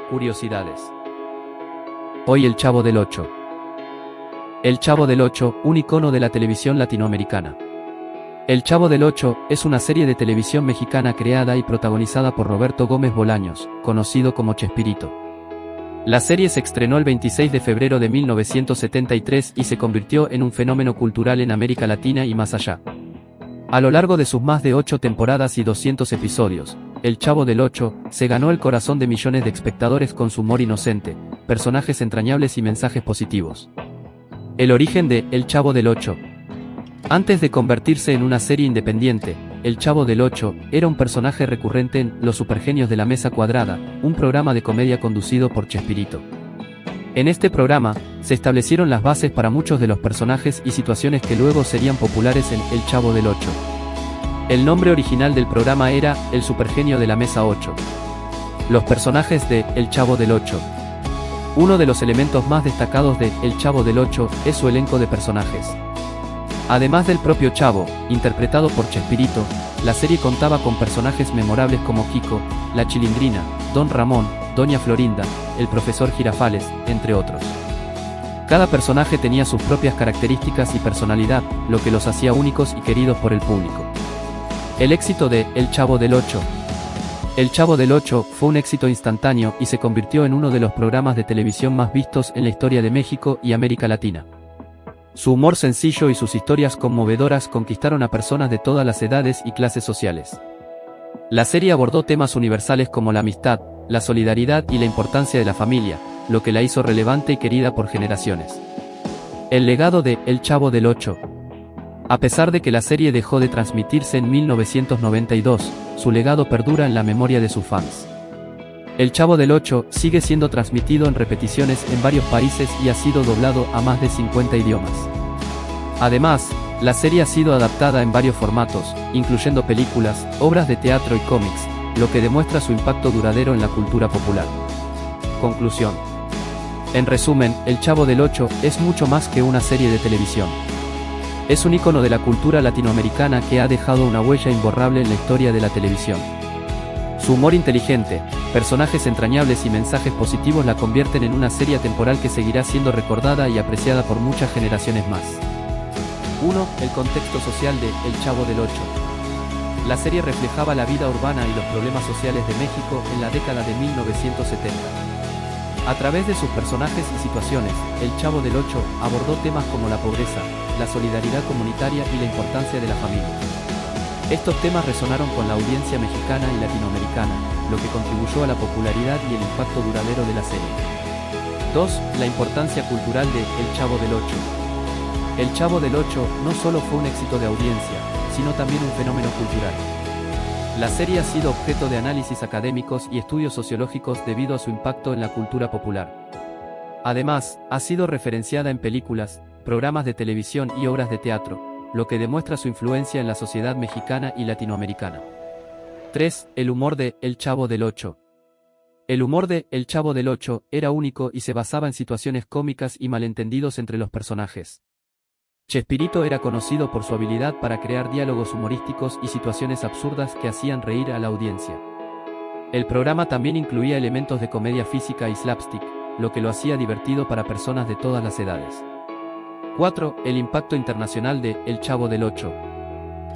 Curiosidades. Hoy El Chavo del Ocho. El Chavo del Ocho, un icono de la televisión latinoamericana. El Chavo del Ocho es una serie de televisión mexicana creada y protagonizada por Roberto Gómez Bolaños, conocido como Chespirito. La serie se estrenó el 26 de febrero de 1973 y se convirtió en un fenómeno cultural en América Latina y más allá. A lo largo de sus más de 8 temporadas y 200 episodios, El Chavo del Ocho se ganó el corazón de millones de espectadores con su humor inocente, personajes entrañables y mensajes positivos. El origen de El Chavo del Ocho. Antes de convertirse en una serie independiente, El Chavo del Ocho era un personaje recurrente en Los Supergenios de la Mesa Cuadrada, un programa de comedia conducido por Chespirito. En este programa, se establecieron las bases para muchos de los personajes y situaciones que luego serían populares en El Chavo del Ocho. El nombre original del programa era El Supergenio de la Mesa 8. Los personajes de El Chavo del Ocho. Uno de los elementos más destacados de El Chavo del Ocho es su elenco de personajes. Además del propio Chavo, interpretado por Chespirito, la serie contaba con personajes memorables como Kiko, La Chilindrina, Don Ramón, Doña Florinda, el profesor Girafales, entre otros. Cada personaje tenía sus propias características y personalidad, lo que los hacía únicos y queridos por el público. El éxito de El Chavo del Ocho. El Chavo del Ocho fue un éxito instantáneo y se convirtió en uno de los programas de televisión más vistos en la historia de México y América Latina. Su humor sencillo y sus historias conmovedoras conquistaron a personas de todas las edades y clases sociales. La serie abordó temas universales como la amistad, la solidaridad y la importancia de la familia, lo que la hizo relevante y querida por generaciones. El legado de El Chavo del Ocho. A pesar de que la serie dejó de transmitirse en 1992, su legado perdura en la memoria de sus fans. El Chavo del Ocho sigue siendo transmitido en repeticiones en varios países y ha sido doblado a más de 50 idiomas. Además, la serie ha sido adaptada en varios formatos, incluyendo películas, obras de teatro y cómics, lo que demuestra su impacto duradero en la cultura popular. Conclusión. En resumen, El Chavo del Ocho es mucho más que una serie de televisión. Es un ícono de la cultura latinoamericana que ha dejado una huella imborrable en la historia de la televisión. Su humor inteligente, personajes entrañables y mensajes positivos la convierten en una serie temporal que seguirá siendo recordada y apreciada por muchas generaciones más. 1. El contexto social de El Chavo del Ocho. La serie reflejaba la vida urbana y los problemas sociales de México en la década de 1970. A través de sus personajes y situaciones, El Chavo del Ocho abordó temas como la pobreza, la solidaridad comunitaria y la importancia de la familia. Estos temas resonaron con la audiencia mexicana y latinoamericana, lo que contribuyó a la popularidad y el impacto duradero de la serie. 2. La importancia cultural de El Chavo del Ocho. El Chavo del Ocho no solo fue un éxito de audiencia, sino también un fenómeno cultural. La serie ha sido objeto de análisis académicos y estudios sociológicos debido a su impacto en la cultura popular. Además, ha sido referenciada en películas, programas de televisión y obras de teatro, lo que demuestra su influencia en la sociedad mexicana y latinoamericana. 3. El humor de El Chavo del Ocho. El humor de El Chavo del Ocho era único y se basaba en situaciones cómicas y malentendidos entre los personajes. Chespirito era conocido por su habilidad para crear diálogos humorísticos y situaciones absurdas que hacían reír a la audiencia. El programa también incluía elementos de comedia física y slapstick, lo que lo hacía divertido para personas de todas las edades. 4. El impacto internacional de El Chavo del Ocho.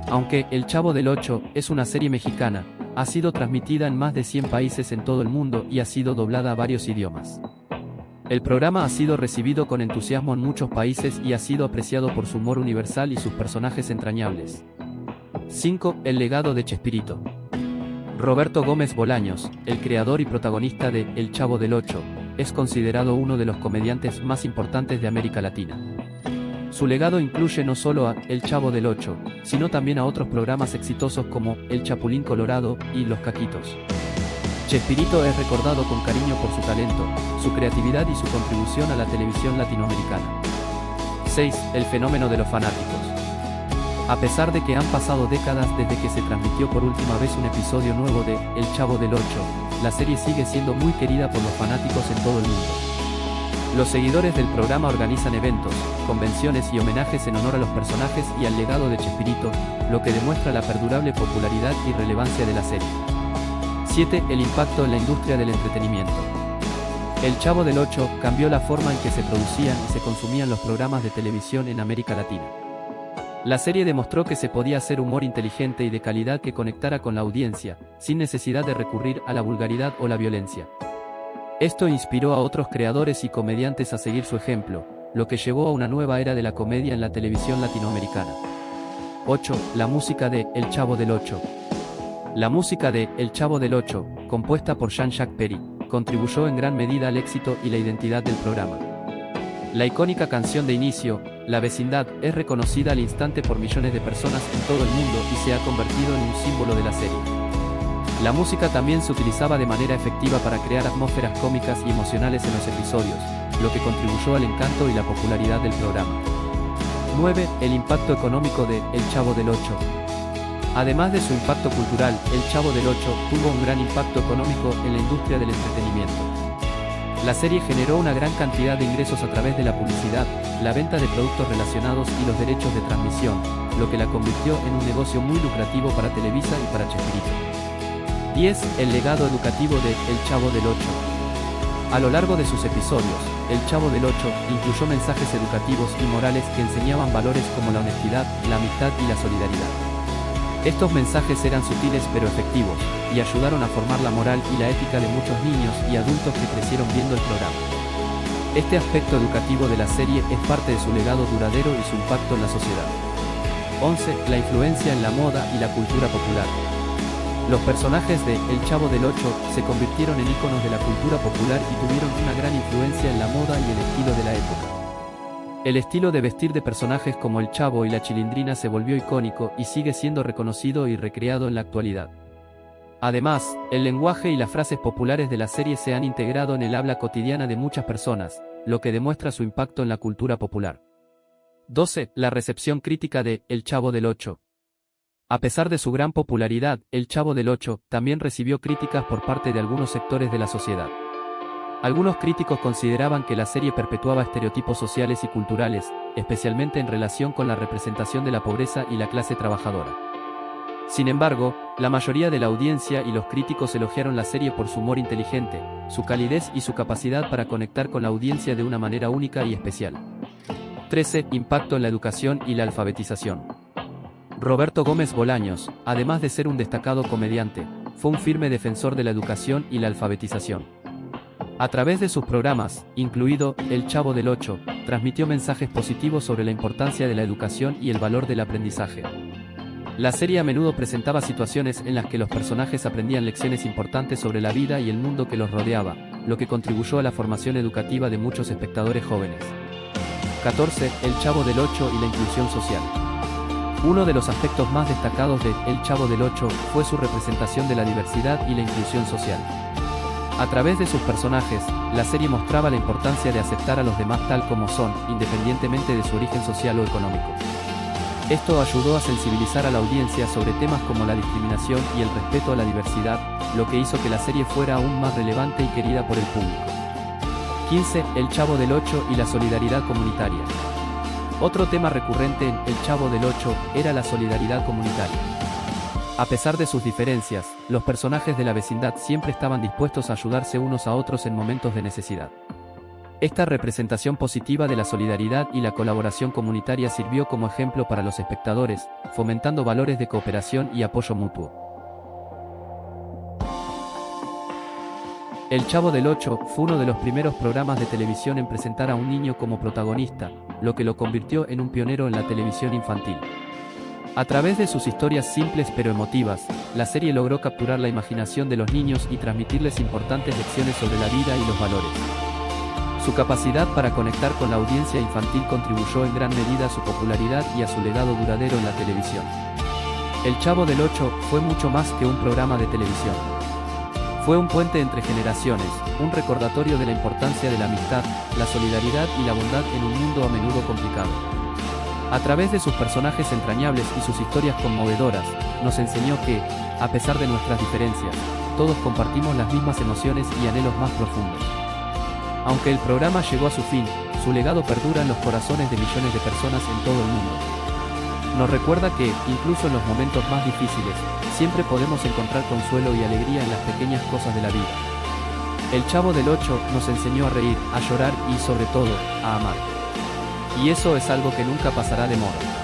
Aunque El Chavo del Ocho es una serie mexicana, ha sido transmitida en más de 100 países en todo el mundo y ha sido doblada a varios idiomas. El programa ha sido recibido con entusiasmo en muchos países y ha sido apreciado por su humor universal y sus personajes entrañables. 5. El legado de Chespirito. Roberto Gómez Bolaños, el creador y protagonista de El Chavo del Ocho, es considerado uno de los comediantes más importantes de América Latina. Su legado incluye no solo a El Chavo del Ocho, sino también a otros programas exitosos como El Chapulín Colorado y Los Caquitos. Chespirito es recordado con cariño por su talento, su creatividad y su contribución a la televisión latinoamericana. 6. El fenómeno de los fanáticos. A pesar de que han pasado décadas desde que se transmitió por última vez un episodio nuevo de El Chavo del Ocho, la serie sigue siendo muy querida por los fanáticos en todo el mundo. Los seguidores del programa organizan eventos, convenciones y homenajes en honor a los personajes y al legado de Chespirito, lo que demuestra la perdurable popularidad y relevancia de la serie. 7. El impacto en la industria del entretenimiento. El Chavo del Ocho cambió la forma en que se producían y se consumían los programas de televisión en América Latina. La serie demostró que se podía hacer humor inteligente y de calidad que conectara con la audiencia, sin necesidad de recurrir a la vulgaridad o la violencia. Esto inspiró a otros creadores y comediantes a seguir su ejemplo, lo que llevó a una nueva era de la comedia en la televisión latinoamericana. 8. La música de El Chavo del Ocho. La música de El Chavo del Ocho, compuesta por Jean-Jacques Perry, contribuyó en gran medida al éxito y la identidad del programa. La icónica canción de inicio, La Vecindad, es reconocida al instante por millones de personas en todo el mundo y se ha convertido en un símbolo de la serie. La música también se utilizaba de manera efectiva para crear atmósferas cómicas y emocionales en los episodios, lo que contribuyó al encanto y la popularidad del programa. 9. El impacto económico de El Chavo del Ocho. Además de su impacto cultural, El Chavo del Ocho tuvo un gran impacto económico en la industria del entretenimiento. La serie generó una gran cantidad de ingresos a través de la publicidad, la venta de productos relacionados y los derechos de transmisión, lo que la convirtió en un negocio muy lucrativo para Televisa y para Chespirito. 10. El legado educativo de El Chavo del Ocho. A lo largo de sus episodios, El Chavo del Ocho incluyó mensajes educativos y morales que enseñaban valores como la honestidad, la amistad y la solidaridad. Estos mensajes eran sutiles pero efectivos, y ayudaron a formar la moral y la ética de muchos niños y adultos que crecieron viendo el programa. Este aspecto educativo de la serie es parte de su legado duradero y su impacto en la sociedad. 11. La influencia en la moda y la cultura popular. Los personajes de El Chavo del Ocho se convirtieron en íconos de la cultura popular y tuvieron una gran influencia en la moda y el estilo de la época. El estilo de vestir de personajes como el Chavo y la Chilindrina se volvió icónico y sigue siendo reconocido y recreado en la actualidad. Además, el lenguaje y las frases populares de la serie se han integrado en el habla cotidiana de muchas personas, lo que demuestra su impacto en la cultura popular. 12. La recepción crítica de El Chavo del Ocho. A pesar de su gran popularidad, El Chavo del Ocho también recibió críticas por parte de algunos sectores de la sociedad. Algunos críticos consideraban que la serie perpetuaba estereotipos sociales y culturales, especialmente en relación con la representación de la pobreza y la clase trabajadora. Sin embargo, la mayoría de la audiencia y los críticos elogiaron la serie por su humor inteligente, su calidez y su capacidad para conectar con la audiencia de una manera única y especial. 13. Impacto en la educación y la alfabetización. Roberto Gómez Bolaños, además de ser un destacado comediante, fue un firme defensor de la educación y la alfabetización. A través de sus programas, incluido El Chavo del Ocho, transmitió mensajes positivos sobre la importancia de la educación y el valor del aprendizaje. La serie a menudo presentaba situaciones en las que los personajes aprendían lecciones importantes sobre la vida y el mundo que los rodeaba, lo que contribuyó a la formación educativa de muchos espectadores jóvenes. 14. El Chavo del Ocho y la inclusión social. Uno de los aspectos más destacados de El Chavo del Ocho fue su representación de la diversidad y la inclusión social. A través de sus personajes, la serie mostraba la importancia de aceptar a los demás tal como son, independientemente de su origen social o económico. Esto ayudó a sensibilizar a la audiencia sobre temas como la discriminación y el respeto a la diversidad, lo que hizo que la serie fuera aún más relevante y querida por el público. 15. El Chavo del Ocho y la solidaridad comunitaria. Otro tema recurrente en El Chavo del Ocho era la solidaridad comunitaria. A pesar de sus diferencias, los personajes de la vecindad siempre estaban dispuestos a ayudarse unos a otros en momentos de necesidad. Esta representación positiva de la solidaridad y la colaboración comunitaria sirvió como ejemplo para los espectadores, fomentando valores de cooperación y apoyo mutuo. El Chavo del Ocho fue uno de los primeros programas de televisión en presentar a un niño como protagonista, lo que lo convirtió en un pionero en la televisión infantil. A través de sus historias simples pero emotivas, la serie logró capturar la imaginación de los niños y transmitirles importantes lecciones sobre la vida y los valores. Su capacidad para conectar con la audiencia infantil contribuyó en gran medida a su popularidad y a su legado duradero en la televisión. El Chavo del Ocho fue mucho más que un programa de televisión. Fue un puente entre generaciones, un recordatorio de la importancia de la amistad, la solidaridad y la bondad en un mundo a menudo complicado. A través de sus personajes entrañables y sus historias conmovedoras, nos enseñó que, a pesar de nuestras diferencias, todos compartimos las mismas emociones y anhelos más profundos. Aunque el programa llegó a su fin, su legado perdura en los corazones de millones de personas en todo el mundo. Nos recuerda que, incluso en los momentos más difíciles, siempre podemos encontrar consuelo y alegría en las pequeñas cosas de la vida. El Chavo del Ocho nos enseñó a reír, a llorar y, sobre todo, a amar. Y eso es algo que nunca pasará de moda.